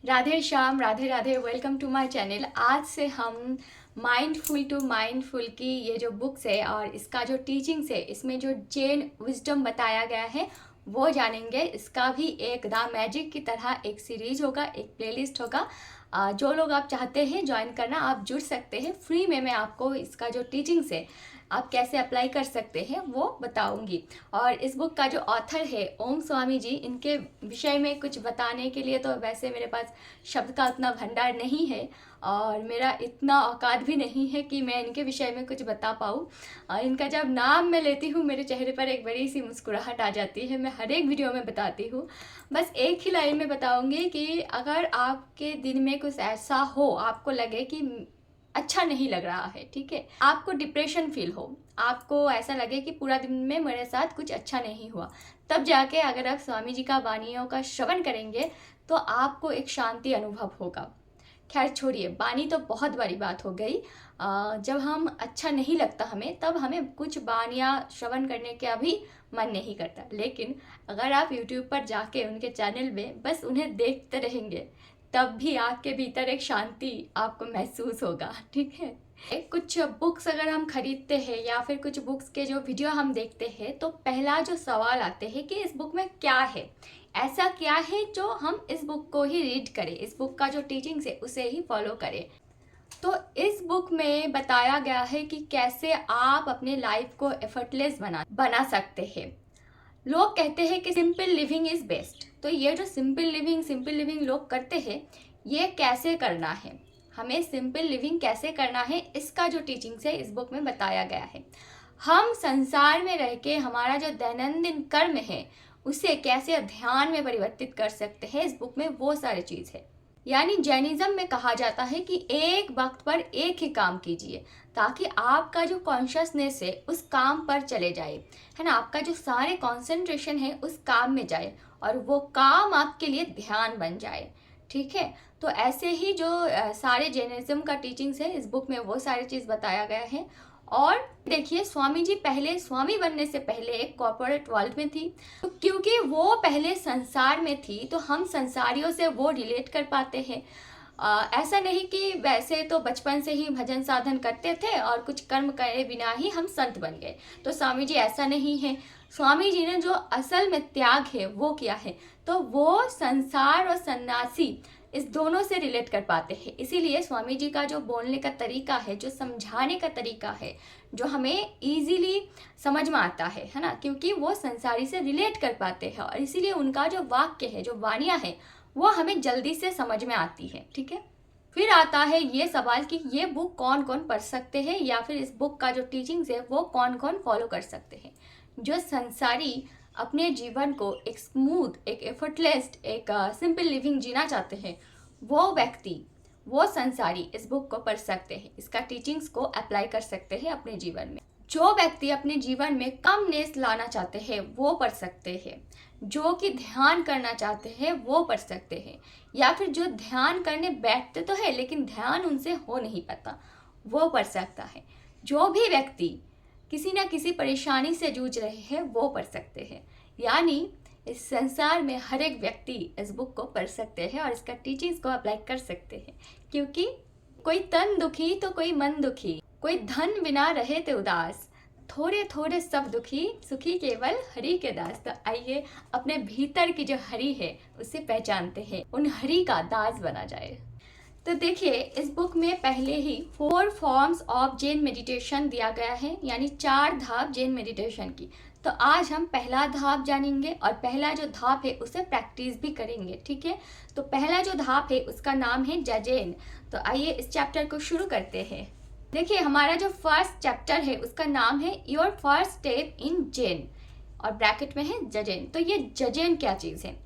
Radhe Shyam, Radhe Radhe. Welcome to my channel. आज से हम माइंडफुल टू माइंडफुल की ये जो बुक्स है और इसका जो टीचिंग्स है, इसमें जो जैन विजडम बताया गया है वो जानेंगे। इसका भी एक द मैजिक की तरह एक सीरीज होगा, एक प्लेलिस्ट होगा। जो लोग आप चाहते हैं ज्वाइन करना, आप जुड़ सकते हैं। फ्री में मैं आपको इसका जो टीचिंग्स है आप कैसे अप्लाई कर सकते हैं वो बताऊंगी। और इस बुक का जो ऑथर है ओम स्वामी जी, इनके विषय में कुछ बताने के लिए तो वैसे मेरे पास शब्द का उतना भंडार नहीं है और मेरा इतना औकात भी नहीं है कि मैं इनके विषय में कुछ बता पाऊँ। इनका जब नाम मैं लेती हूँ मेरे चेहरे पर एक बड़ी सी मुस्कुराहट आ जाती है। मैं हर एक वीडियो में बताती हूँ, बस एक ही लाइन में बताऊँगी कि अगर आपके दिन में कुछ ऐसा हो, आपको लगे कि अच्छा नहीं लग रहा है, ठीक है, आपको डिप्रेशन फील हो, आपको ऐसा लगे कि पूरा दिन में मेरे साथ कुछ अच्छा नहीं हुआ, तब जाके अगर आप स्वामी जी का वाणियों का श्रवण करेंगे तो आपको एक शांति अनुभव होगा। खैर छोड़िए, बानी तो बहुत बड़ी बात हो गई। जब हम अच्छा नहीं लगता हमें, तब हमें कुछ बानियाँ श्रवण करने का भी मन नहीं करता। लेकिन अगर आप YouTube पर जाके उनके चैनल में बस उन्हें देखते रहेंगे, तब भी आपके भीतर एक शांति आपको महसूस होगा, ठीक है। कुछ बुक्स अगर हम खरीदते हैं या फिर कुछ बुक्स के जो वीडियो हम देखते हैं, तो पहला जो सवाल आते हैं कि इस बुक में क्या है, ऐसा क्या है जो हम इस बुक को ही रीड करें, इस बुक का जो टीचिंग्स है उसे ही फॉलो करें। तो इस बुक में बताया गया है कि कैसे आप अपने लाइफ को एफर्टलेस बना सकते हैं। लोग कहते हैं कि सिंपल लिविंग इज बेस्ट। तो ये जो सिंपल लिविंग लोग करते हैं, ये कैसे करना है, हमें सिंपल लिविंग कैसे करना है, इसका जो टीचिंग्स है इस बुक में बताया गया है। हम संसार में रह के हमारा जो दैनंदिन कर्म है उसे कैसे ध्यान में परिवर्तित कर सकते हैं, इस बुक में वो सारी चीज़ है। यानी जैनिज्म में कहा जाता है कि एक वक्त पर एक ही काम कीजिए, ताकि आपका जो कॉन्शियसनेस है उस काम पर चले जाए, है ना, आपका जो सारे कंसंट्रेशन है उस काम में जाए और वो काम आपके लिए ध्यान बन जाए, ठीक है। तो ऐसे ही जो सारे जैनिज्म का टीचिंग्स है इस बुक में वो सारी चीज़ बताया गया है। और देखिए, स्वामी जी पहले स्वामी बनने से पहले एक कॉर्पोरेट वर्ल्ड में थी, तो क्योंकि वो पहले संसार में थी तो हम संसारियों से वो रिलेट कर पाते हैं। ऐसा नहीं कि वैसे तो बचपन से ही भजन साधन करते थे और कुछ कर्म करे बिना ही हम संत बन गए, तो स्वामी जी ऐसा नहीं है। स्वामी जी ने जो असल में त्याग है वो किया है, तो वो संसार और सन्यासी इस दोनों से रिलेट कर पाते हैं। इसीलिए स्वामी जी का जो बोलने का तरीका है, जो समझाने का तरीका है, जो हमें इजीली समझ में आता है ना, क्योंकि वो संसारी से रिलेट कर पाते हैं और इसीलिए उनका जो वाक्य है, जो वाणियाँ है, वो हमें जल्दी से समझ में आती है, ठीक है। फिर आता है ये सवाल कि ये बुक कौन कौन पढ़ सकते हैं या फिर इस बुक का जो टीचिंग्स है वो कौन कौन फॉलो कर सकते हैं। जो संसारी अपने जीवन को एक स्मूथ, एक एफर्टलेस, एक सिंपल लिविंग जीना चाहते हैं, वो व्यक्ति, वो संसारी इस बुक को पढ़ सकते हैं, इसका टीचिंग्स को अप्लाई कर सकते हैं अपने जीवन में। जो व्यक्ति अपने जीवन में कमनेस लाना चाहते हैं वो पढ़ सकते हैं, जो कि ध्यान करना चाहते हैं वो पढ़ सकते हैं, या फिर जो ध्यान करने बैठते तो है लेकिन ध्यान उनसे हो नहीं पाता, वो पढ़ सकता है। जो भी व्यक्ति किसी ना किसी परेशानी से जूझ रहे हैं वो पढ़ सकते हैं। यानी इस संसार में हर एक व्यक्ति इस बुक को पढ़ सकते हैं और इसका टीचिंग्स को अप्लाई कर सकते हैं, क्योंकि कोई तन दुखी तो कोई मन दुखी, कोई धन बिना रहे ते उदास, थोड़े थोड़े सब दुखी, सुखी केवल हरि के दास। तो आइए अपने भीतर की जो हरि है उसे पहचानते हैं, उन हरि का दास बना जाए। तो देखिए, इस बुक में पहले ही 4 फॉर्म्स ऑफ जैन मेडिटेशन दिया गया है, यानी 4 धाप जैन मेडिटेशन की। तो आज हम पहला धाप जानेंगे और पहला जो धाप है उसे प्रैक्टिस भी करेंगे, ठीक है। तो पहला जो धाप है उसका नाम है जजेन। तो आइए इस चैप्टर को शुरू करते हैं। देखिए, हमारा जो फर्स्ट चैप्टर है उसका नाम है your first step in Jain और ब्रैकेट में है जजेन। तो ये जजेन क्या चीज़ है?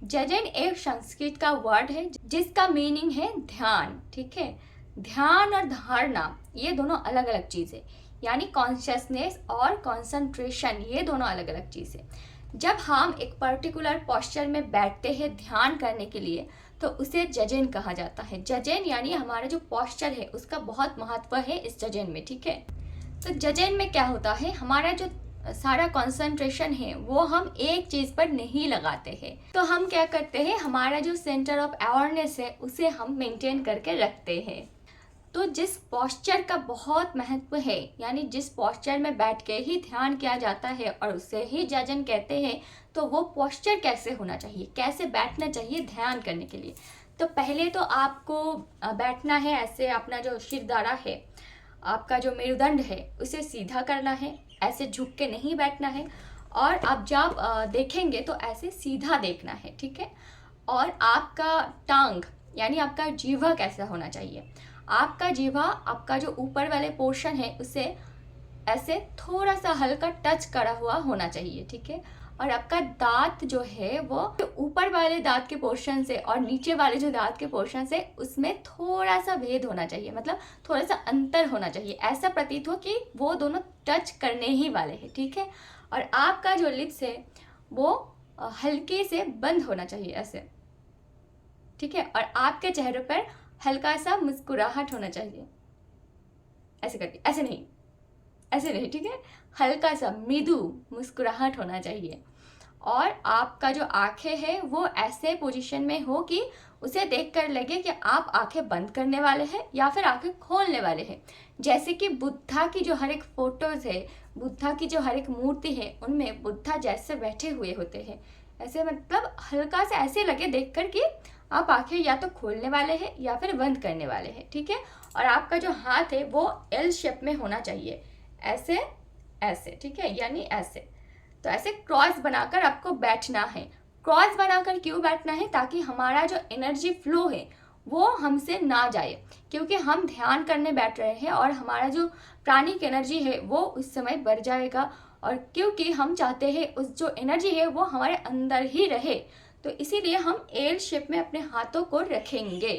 जजेन एक संस्कृत का वर्ड है जिसका मीनिंग है ध्यान, ठीक है। ध्यान और धारणा ये दोनों अलग अलग चीज़ है, यानी कॉन्शियसनेस और कॉन्सेंट्रेशन ये दोनों अलग अलग चीज़ है। जब हम एक पर्टिकुलर पोस्चर में बैठते हैं ध्यान करने के लिए, तो उसे जजेन कहा जाता है। जजेन यानी हमारा जो पोस्चर है उसका बहुत महत्व है इस जजेन में, ठीक है। तो जजेन में क्या होता है, हमारा जो सारा कंसंट्रेशन है वो हम एक चीज़ पर नहीं लगाते हैं। तो हम क्या करते हैं, हमारा जो सेंटर ऑफ अवेयरनेस है उसे हम मेंटेन करके रखते हैं। तो जिस पोस्चर का बहुत महत्व है, यानी जिस पोस्चर में बैठ के ही ध्यान किया जाता है और उसे ही जाजन कहते हैं, तो वो पोस्चर कैसे होना चाहिए, कैसे बैठना चाहिए ध्यान करने के लिए। तो पहले तो आपको बैठना है ऐसे, अपना जो शिरदारा है, आपका जो मेरुदंड है उसे सीधा करना है, ऐसे झुक के नहीं बैठना है। और आप जब देखेंगे तो ऐसे सीधा देखना है, ठीक है। और आपका टांग यानी आपका जीवा कैसा होना चाहिए, आपका जीवा आपका जो ऊपर वाले पोर्शन है उसे ऐसे थोड़ा सा हल्का टच करा हुआ होना चाहिए, ठीक है। और आपका दांत जो है वो ऊपर वाले दांत के पोर्शन से और नीचे वाले जो दांत के पोर्शन से उसमें थोड़ा सा भेद होना चाहिए, मतलब थोड़ा सा अंतर होना चाहिए, ऐसा प्रतीत हो कि वो दोनों टच करने ही वाले हैं, ठीक है। और आपका जो लिप्स है वो हल्के से बंद होना चाहिए ऐसे, ठीक है। और आपके चेहरे पर हल्का सा मुस्कुराहट होना चाहिए, ऐसे करके, ऐसे नहीं, ठीक है। हल्का सा मृदु मुस्कुराहट होना चाहिए। और आपका जो आंखें है वो ऐसे पोजीशन में हो कि उसे देखकर लगे कि आप आंखें बंद करने वाले हैं या फिर आंखें खोलने वाले हैं। जैसे कि बुद्धा की जो हर एक फोटोज है, बुद्धा की जो हर एक मूर्ति है, उनमें बुद्धा जैसे बैठे हुए होते हैं, ऐसे मतलब हल्का सा ऐसे लगे देखकर कि आप आंखें या तो खोलने वाले हैं या फिर बंद करने वाले हैं, ठीक है। और आपका जो हाथ है वो एल शेप में होना चाहिए, ऐसे ऐसे, ठीक है, यानी ऐसे। तो ऐसे क्रॉस बनाकर आपको बैठना है। क्रॉस बनाकर क्यों बैठना है, ताकि हमारा जो एनर्जी फ्लो है वो हमसे ना जाए, क्योंकि हम ध्यान करने बैठ रहे हैं और हमारा जो प्राणिक एनर्जी है वो उस समय बढ़ जाएगा। और क्योंकि हम चाहते हैं उस जो एनर्जी है वो हमारे अंदर ही रहे, तो इसीलिए हम एल शेप में अपने हाथों को रखेंगे।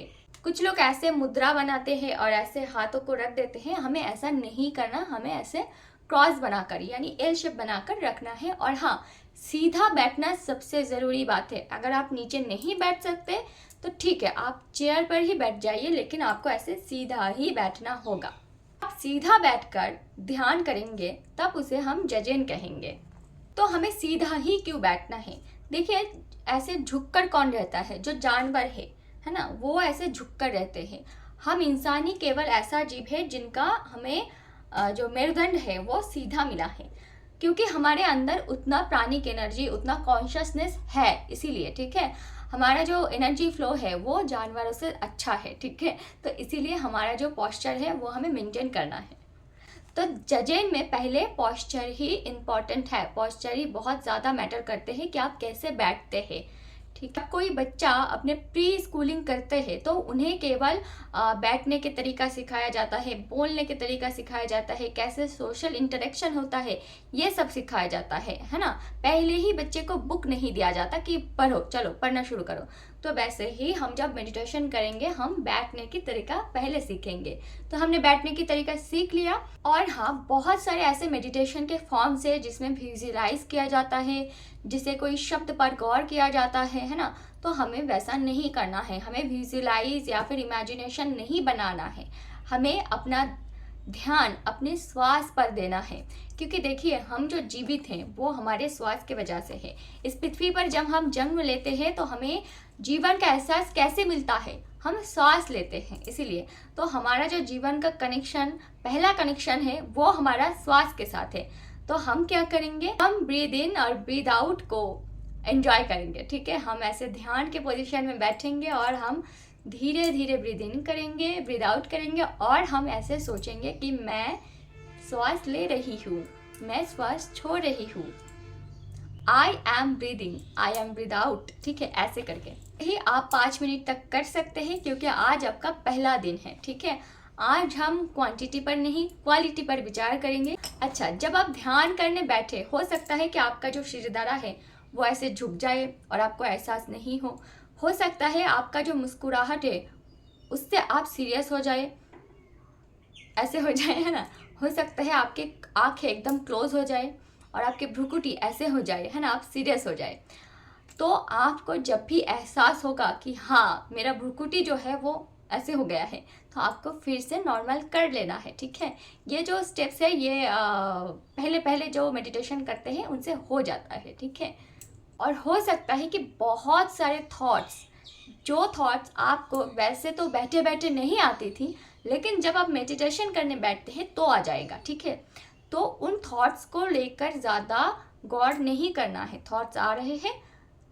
कुछ लोग ऐसे मुद्रा बनाते हैं और ऐसे हाथों को रख देते हैं, हमें ऐसा नहीं करना, हमें ऐसे क्रॉस बनाकर यानी एल शेप बनाकर रखना है। और हाँ, सीधा बैठना सबसे ज़रूरी बात है। अगर आप नीचे नहीं बैठ सकते तो ठीक है, आप चेयर पर ही बैठ जाइए, लेकिन आपको ऐसे सीधा ही बैठना होगा। आप सीधा बैठकर ध्यान करेंगे तब उसे हम जजेन कहेंगे। तो हमें सीधा ही क्यों बैठना है, देखिए ऐसे झुककर कौन रहता है, जो जानवर है ना, वो ऐसे झुककर रहते हैं। हम इंसानी केवल ऐसा जीव है जिनका हमें जो मेरुदंड है वो सीधा मिला है, क्योंकि हमारे अंदर उतना प्राणिक एनर्जी, उतना कॉन्शियसनेस है, इसीलिए, ठीक है। हमारा जो एनर्जी फ्लो है वो जानवरों से अच्छा है, ठीक है। तो इसीलिए हमारा जो पोस्चर है वो हमें मेंटेन करना है। तो जजेन में पहले पोस्चर ही इम्पॉर्टेंट है, पोस्चर ही बहुत ज़्यादा मैटर करते हैं कि आप कैसे बैठते हैं, ठीक है। कोई बच्चा अपने प्री स्कूलिंग करते हैं तो उन्हें केवल बैठने के तरीका सिखाया जाता है, बोलने के तरीका सिखाया जाता है, कैसे सोशल इंटरेक्शन होता है, ये सब सिखाया जाता है ना। पहले ही बच्चे को बुक नहीं दिया जाता कि पढ़ो, चलो पढ़ना शुरू करो। तो वैसे ही हम जब मेडिटेशन करेंगे हम बैठने की तरीका पहले सीखेंगे। तो हमने बैठने की तरीका सीख लिया। और हाँ, बहुत सारे ऐसे मेडिटेशन के फॉर्म्स है जिसमें विजुअलाइज किया जाता है, जिसे कोई शब्द पर गौर किया जाता है ना। तो हमें वैसा नहीं करना है, हमें विजुअलाइज या फिर इमेजिनेशन नहीं बनाना है, हमें अपना ध्यान अपने श्वास पर देना है। क्योंकि देखिए, हम जो जीवित हैं वो हमारे श्वास की वजह से है। इस पृथ्वी पर जब हम जन्म लेते हैं तो हमें जीवन का एहसास कैसे मिलता है, हम श्वास लेते हैं, इसीलिए। तो हमारा जो जीवन का कनेक्शन, पहला कनेक्शन है वो हमारा श्वास के साथ है। तो हम क्या करेंगे, हम ब्रीद इन और ब्रीद आउट को एंजॉय करेंगे, ठीक है। हम ऐसे ध्यान के पोजीशन में बैठेंगे और हम धीरे धीरे ब्रीद इन करेंगे, ब्रीद आउट करेंगे, और हम ऐसे सोचेंगे कि मैं श्वास ले रही हूँ, मैं श्वास छोड़ रही हूँ, I am breathing, I am breathe out, ठीक है। ऐसे करके ही आप 5 मिनट तक कर सकते हैं, क्योंकि आज आपका पहला दिन है, ठीक है। आज हम क्वांटिटी पर नहीं क्वालिटी पर विचार करेंगे। अच्छा, जब आप ध्यान करने बैठे, हो सकता है कि आपका जो शिरदारा है वो ऐसे झुक जाए और आपको एहसास नहीं हो सकता है आपका जो मुस्कुराहट है उससे आप सीरियस हो जाए, ऐसे हो जाए, है ना। हो सकता है आपके आंखें एकदम क्लोज हो जाए और आपके भ्रुकुटी ऐसे हो जाए, है ना, आप सीरियस हो जाए। तो आपको जब भी एहसास होगा कि हाँ, मेरा भ्रुकुटी जो है वो ऐसे हो गया है, तो आपको फिर से नॉर्मल कर लेना है, ठीक है। ये जो स्टेप्स है ये पहले पहले जो मेडिटेशन करते हैं उनसे हो जाता है, ठीक है। और हो सकता है कि बहुत सारे थॉट्स, जो थॉट्स आपको वैसे तो बैठे बैठे नहीं आती थी, लेकिन जब आप मेडिटेशन करने बैठते हैं तो आ जाएगा, ठीक है। तो उन थॉट्स को लेकर ज़्यादा गौर नहीं करना है। थॉट्स आ रहे हैं,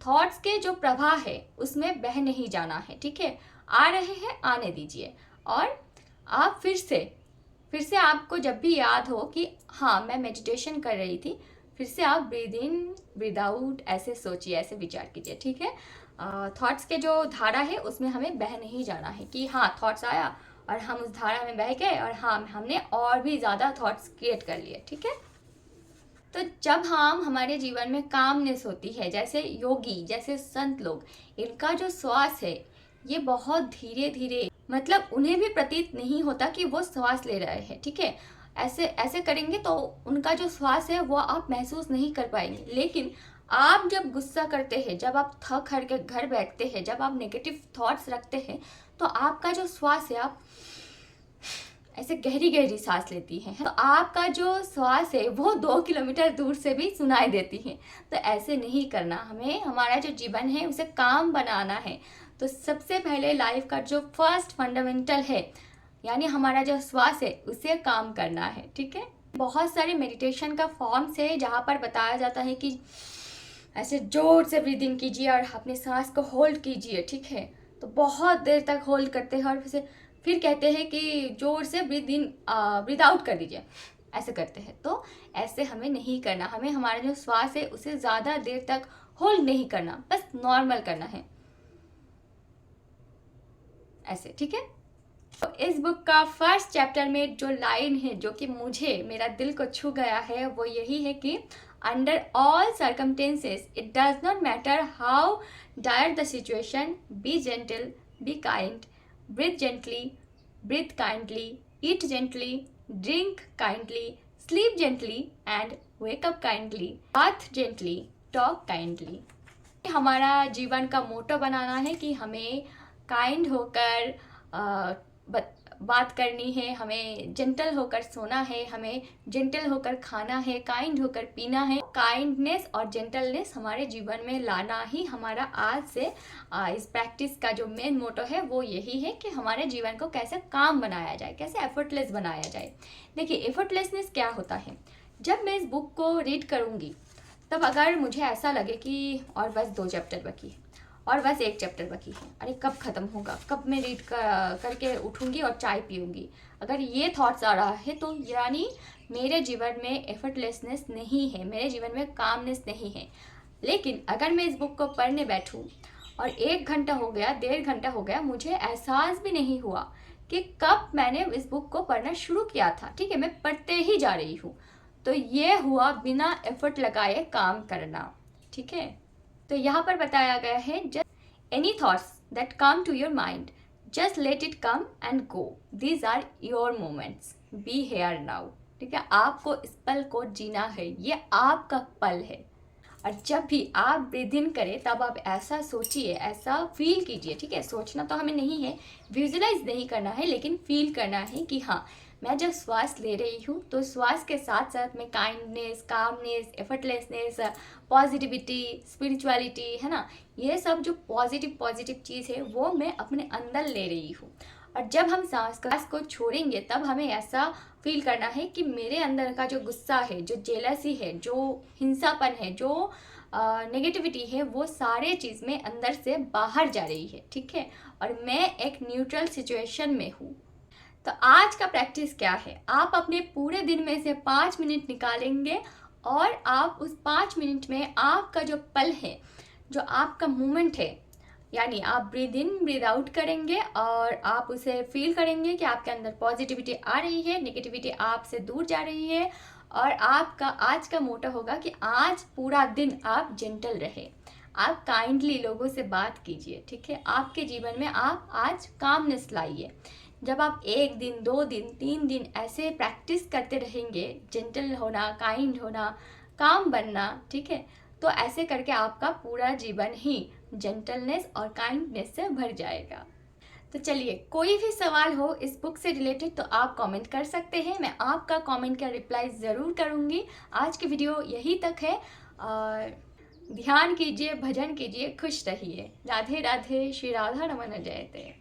थॉट्स के जो प्रवाह है उसमें बह नहीं जाना है, ठीक है। आ रहे हैं, आने दीजिए। और आप फिर से आपको जब भी याद हो कि हाँ मैं मेडिटेशन कर रही थी, फिर से आप ब्रीद इन ब्रीद आउट ऐसे सोचिए, ऐसे विचार कीजिए, ठीक है। थॉट्स के जो धारा है उसमें हमें बह नहीं जाना है कि हाँ थॉट्स आया और हम उस धारा में बह गए और हाँ हमने और भी ज़्यादा थॉट्स क्रिएट कर लिए, ठीक है। तो जब हम हमारे जीवन में कामनेस होती है, जैसे योगी, जैसे संत लोग, इनका जो श्वास है ये बहुत धीरे धीरे, मतलब उन्हें भी प्रतीत नहीं होता कि वो श्वास ले रहे हैं, ठीक है। ऐसे ऐसे करेंगे तो उनका जो श्वास है वो आप महसूस नहीं कर पाएंगे। लेकिन आप जब गुस्सा करते हैं, जब आप थक हार के घर बैठते हैं, जब आप नेगेटिव थॉट्स रखते हैं, तो आपका जो श्वास है, आप ऐसे गहरी गहरी सांस लेती हैं, तो आपका जो श्वास है वो 2 किलोमीटर दूर से भी सुनाई देती है। तो ऐसे नहीं करना, हमें हमारा जो जीवन है उसे काम बनाना है। तो सबसे पहले लाइफ का जो फर्स्ट फंडामेंटल है, यानी हमारा जो श्वास है, उसे काम करना है, ठीक है। बहुत सारे मेडिटेशन का फॉर्म्स है जहाँ पर बताया जाता है कि ऐसे जोर से ब्रीदिंग कीजिए और अपने सांस को होल्ड कीजिए, ठीक है। तो बहुत देर तक होल्ड करते हैं और फिर कहते हैं कि जोर से ब्रीद आउट कर दीजिए, ऐसे करते हैं। तो ऐसे हमें नहीं करना, हमें हमारा जो श्वास है उसे ज़्यादा देर तक होल्ड नहीं करना, बस नॉर्मल करना है, ऐसे, ठीक है। तो इस बुक का फर्स्ट चैप्टर में जो लाइन है जो कि मुझे, मेरा दिल को छू गया है, वो यही है कि under all circumstances it does not matter how dire the situation, be gentle, be kind, breathe gently, breathe kindly, eat gently, drink kindly, sleep gently and wake up kindly, bath gently, talk kindly। हमारा जीवन का मोटो बनाना है कि हमें kind होकर बात करनी है, हमें जेंटल होकर सोना है, हमें जेंटल होकर खाना है, काइंड होकर पीना है। काइंडनेस और जेंटलनेस हमारे जीवन में लाना ही हमारा आज से इस प्रैक्टिस का जो मेन मोटो है वो यही है कि हमारे जीवन को कैसे काम बनाया जाए, कैसे एफर्टलेस बनाया जाए। देखिए एफर्टलेसनेस क्या होता है, जब मैं इस बुक को रीड करूँगी तब अगर मुझे ऐसा लगे कि और बस 2 चैप्टर बाकी है और बस 1 चैप्टर बाकी है, अरे कब ख़त्म होगा, कब मैं रीड करके उठूँगी और चाय पीऊँगी, अगर ये थॉट्स आ रहा है तो यानी मेरे जीवन में एफर्टलेसनेस नहीं है, मेरे जीवन में कामनेस नहीं है। लेकिन अगर मैं इस बुक को पढ़ने बैठूँ और 1 घंटा हो गया, 1.5 घंटा हो गया, मुझे एहसास भी नहीं हुआ कि कब मैंने इस बुक को पढ़ना शुरू किया था, ठीक है, मैं पढ़ते ही जा रही हूँ, तो ये हुआ बिना एफर्ट लगाए काम करना, ठीक है। तो यहाँ पर बताया गया है just any thoughts that come to your mind, just let it come and go, these are your moments, be here now, ठीक है। आपको इस पल को जीना है, ये आपका पल है। और जब भी आप ब्रीद इन करें तब आप ऐसा सोचिए, ऐसा फील कीजिए, ठीक है। सोचना तो हमें नहीं है, विजुअलाइज नहीं करना है, लेकिन फील करना है कि हाँ मैं जब श्वास ले रही हूँ तो श्वास के साथ साथ में kindness, calmness, effortlessness, positivity, spirituality, है ना, ये सब जो पॉजिटिव चीज़ है वो मैं अपने अंदर ले रही हूँ। और जब हम सांस को छोड़ेंगे तब हमें ऐसा फील करना है कि मेरे अंदर का जो गुस्सा है, जो जेलसी है, जो हिंसापन है, जो नेगेटिविटी है, वो सारे चीज़ में अंदर से बाहर जा रही है, ठीक है। और मैं एक न्यूट्रल सिचुएशन में हूँ। तो आज का प्रैक्टिस क्या है, आप अपने पूरे दिन में से 5 मिनट निकालेंगे और आप उस 5 मिनट में आपका जो पल है, जो आपका मोमेंट है, यानी आप ब्रीद इन ब्रीद आउट करेंगे और आप उसे फील करेंगे कि आपके अंदर पॉजिटिविटी आ रही है, नेगेटिविटी आपसे दूर जा रही है। और आपका आज का मोटो होगा कि आज पूरा दिन आप जेंटल रहे, आप काइंडली लोगों से बात कीजिए, ठीक है। आपके जीवन में आप आज कामनेस लाइए। जब आप 1 दिन, 2 दिन, 3 दिन ऐसे प्रैक्टिस करते रहेंगे, जेंटल होना, काइंड होना, काम बनना, ठीक है, तो ऐसे करके आपका पूरा जीवन ही जेंटलनेस और काइंडनेस से भर जाएगा। तो चलिए, कोई भी सवाल हो इस बुक से रिलेटेड तो आप कमेंट कर सकते हैं, मैं आपका कमेंट का रिप्लाई ज़रूर करूँगी। आज की वीडियो यहीं तक है और ध्यान कीजिए, भजन कीजिए, खुश रहिए। राधे राधे, श्री राधा रमन जयते।